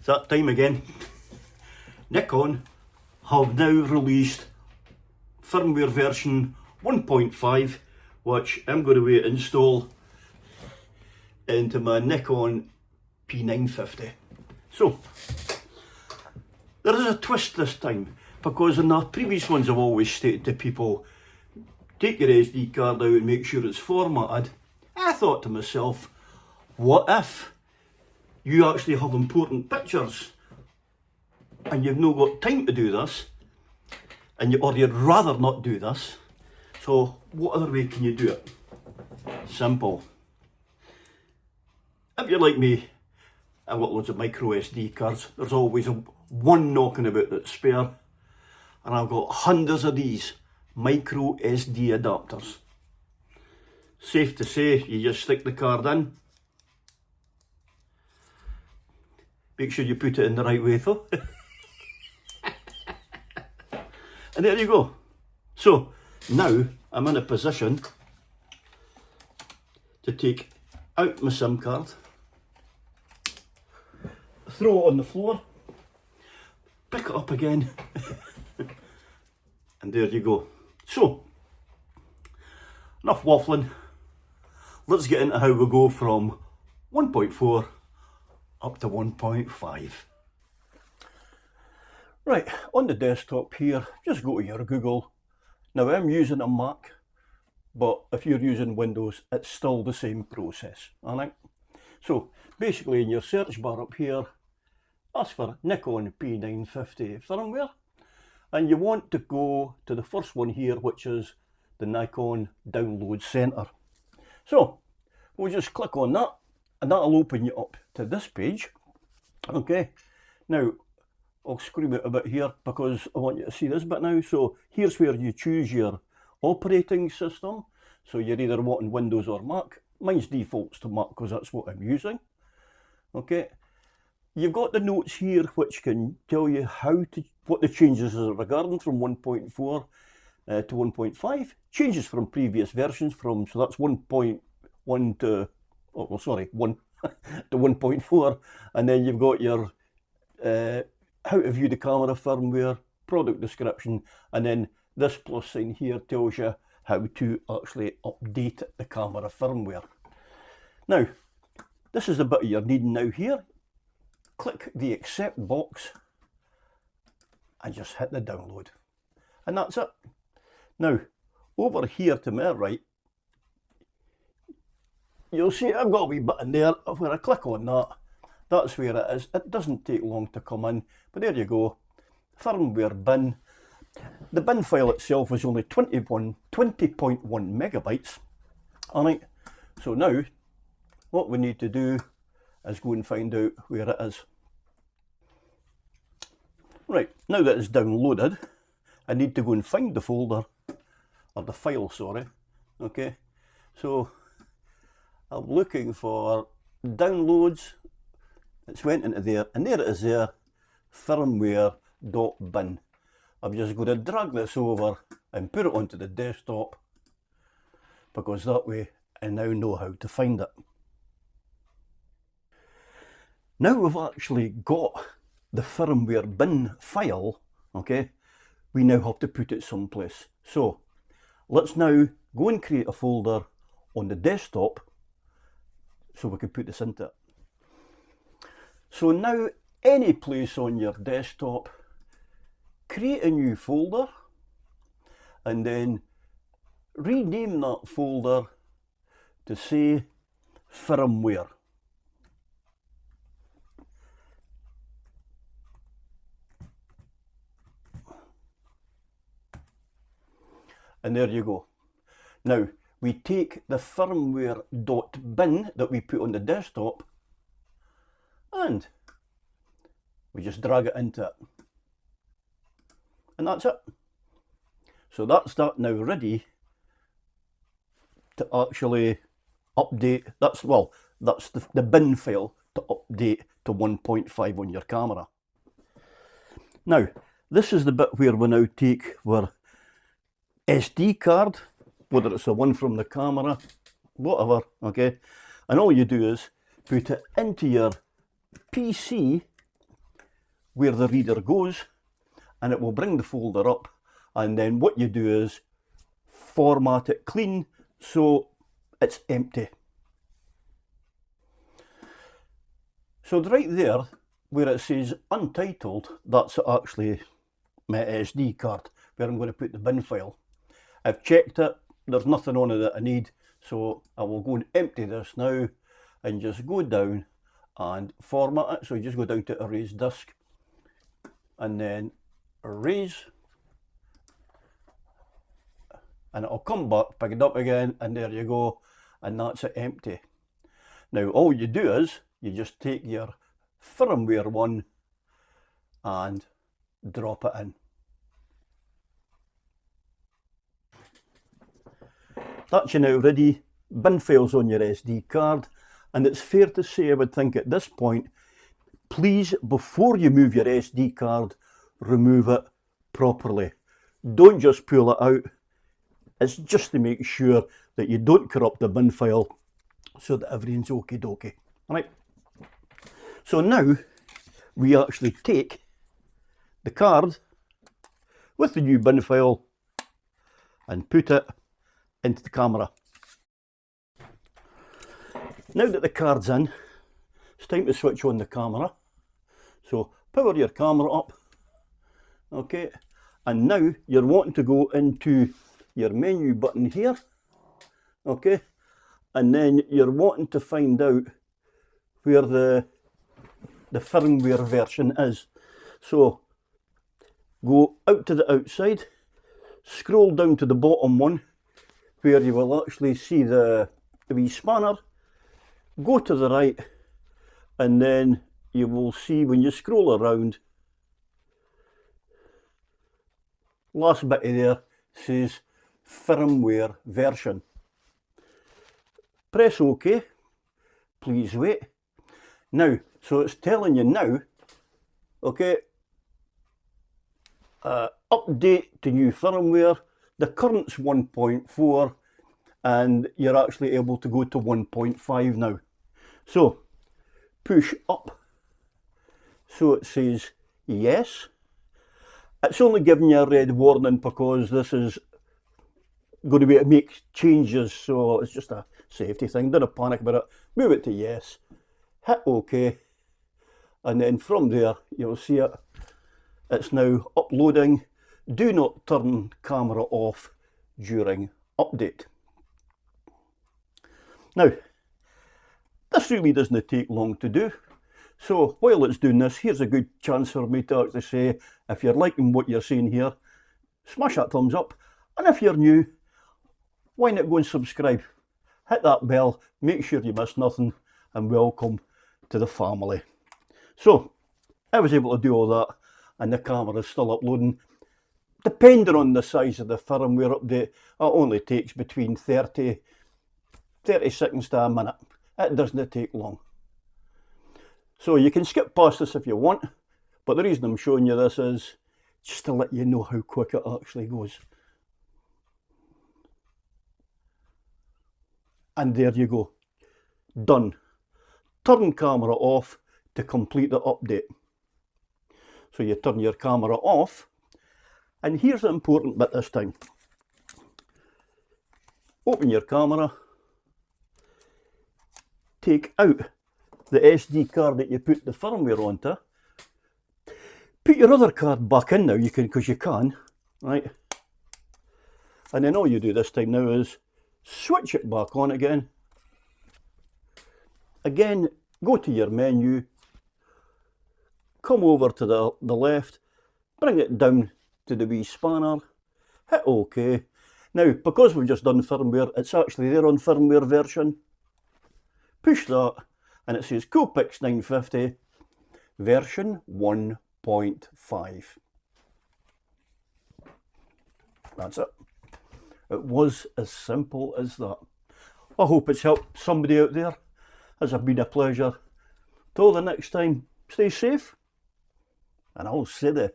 It's that time again. Nikon have now released firmware version 1.5, which I'm going to install into my Nikon p950. So, there is a twist this time, because in the previous ones I've always stated to people, take your SD card out and make sure it's formatted. I thought to myself, what if you actually have important pictures and you've not got time to do this, or you'd rather not do this, so what other way can you do it? Simple. If you're like me, I've got loads of micro SD cards. There's always one knocking about that's spare, and I've got hundreds of these micro SD adapters. Safe to say, you just stick the card in. Make sure you put it in the right way though. And there you go. So now I'm in a position to take out my SIM card, throw it on the floor, pick it up again, and there you go. So, enough waffling. Let's get into how we go from 1.4 up to 1.5. Right, on the desktop here, just go to your Google. Now I'm using a Mac, but if you're using Windows, it's still the same process, alright? So basically in your search bar up here, ask for Nikon p950 firmware, and you want to go to the first one here, which is the Nikon Download Center. So we'll just click on that, and that'll open you up to this page. Okay, now I'll scream it a bit here because I want you to see this bit now. So here's where you choose your operating system. So you're either wanting Windows or Mac. Mine's defaults to Mac because that's what I'm using. Okay, you've got the notes here which can tell you what the changes are regarding from 1.4 to 1.5. Changes from previous versions so that's 1.1 to, 1 to 1.4, and then you've got your how to view the camera firmware, product description, and then this plus sign here tells you how to actually update the camera firmware. Now, this is the bit you're needing now here. Click the accept box and just hit the download. And that's it. Now, over here to my right, you'll see I've got a wee button there. When I click on that, that's where it is. It doesn't take long to come in, but there you go. Firmware bin. The bin file itself is only 20.1 megabytes. Alright, so now what we need to do is go and find out where it is. Right, now that it's downloaded, I need to go and find the folder, or the file, sorry. Okay, so I'm looking for downloads. It's went into there, and there it is there, firmware.bin. I'm just going to drag this over and put it onto the desktop, because that way I now know how to find it. Now we've actually got the firmware bin file, okay, we now have to put it someplace. So let's now go and create a folder on the desktop so we can put this into it. So now, any place on your desktop, create a new folder and then rename that folder to say firmware. And there you go. Now, we take the firmware.bin that we put on the desktop and we just drag it into it. And that's it. So that's that now ready to actually update. That's the bin file to update to 1.5 on your camera. Now, this is the bit where we now take our SD card, whether it's the one from the camera, whatever, okay, and all you do is put it into your PC where the reader goes, and it will bring the folder up, and then what you do is format it clean so it's empty. So right there where it says untitled, that's actually my SD card where I'm going to put the bin file. I've checked it, there's nothing on it that I need, so I will go and empty this now and just go down and format it. So you just go down to erase disk and then erase, and it'll come back, pick it up again, and there you go, and that's it empty. Now all you do is you just take your firmware one and drop it in. That's you now ready. Bin files on your SD card, and it's fair to say I would think at this point, please, before you move your SD card, remove it properly. Don't just pull it out. It's just to make sure that you don't corrupt the bin file so that everything's okie dokie. Right. So now we actually take the card with the new bin file and put it into the camera. Now that the card's in, it's time to switch on the camera. So power your camera up, okay, and now you're wanting to go into your menu button here, okay, and then you're wanting to find out where the firmware version is. So go out to the outside, scroll down to the bottom one where you will actually see the wee spanner, go to the right, and then you will see when you scroll around, last bit of there says firmware version. Press OK, please wait. Now, so it's telling you now, okay, update to new firmware. The current's 1.4 and you're actually able to go to 1.5 now. So push up so it says yes. It's only giving you a red warning because this is going to be to make changes, so it's just a safety thing. Don't panic about it. Move it to yes, hit OK, and then from there you'll see it. It's now uploading. Do not turn camera off during update. Now, this really doesn't take long to do. So while it's doing this, here's a good chance for me to actually say, if you're liking what you're seeing here, smash that thumbs up. And if you're new, why not go and subscribe? Hit that bell, make sure you miss nothing, and welcome to the family. So, I was able to do all that, and the camera is still uploading. Depending on the size of the firmware update, it only takes between 30 seconds to a minute. It doesn't take long. So you can skip past this if you want, but the reason I'm showing you this is just to let you know how quick it actually goes. And there you go. Done. Turn camera off to complete the update. So you turn your camera off, and here's the important bit this time. Open your camera, take out the SD card that you put the firmware onto, put your other card back in now, you can, because you can, right? And then all you do this time now is switch it back on again. Again, go to your menu, come over to the left, bring it down to the wee spanner, hit OK. Now, because we've just done firmware, it's actually there on firmware version. Push that, and it says p950 version 1.5. That's it. It was as simple as that. I hope it's helped somebody out there. It's been a pleasure. Till the next time, stay safe, and I'll see you.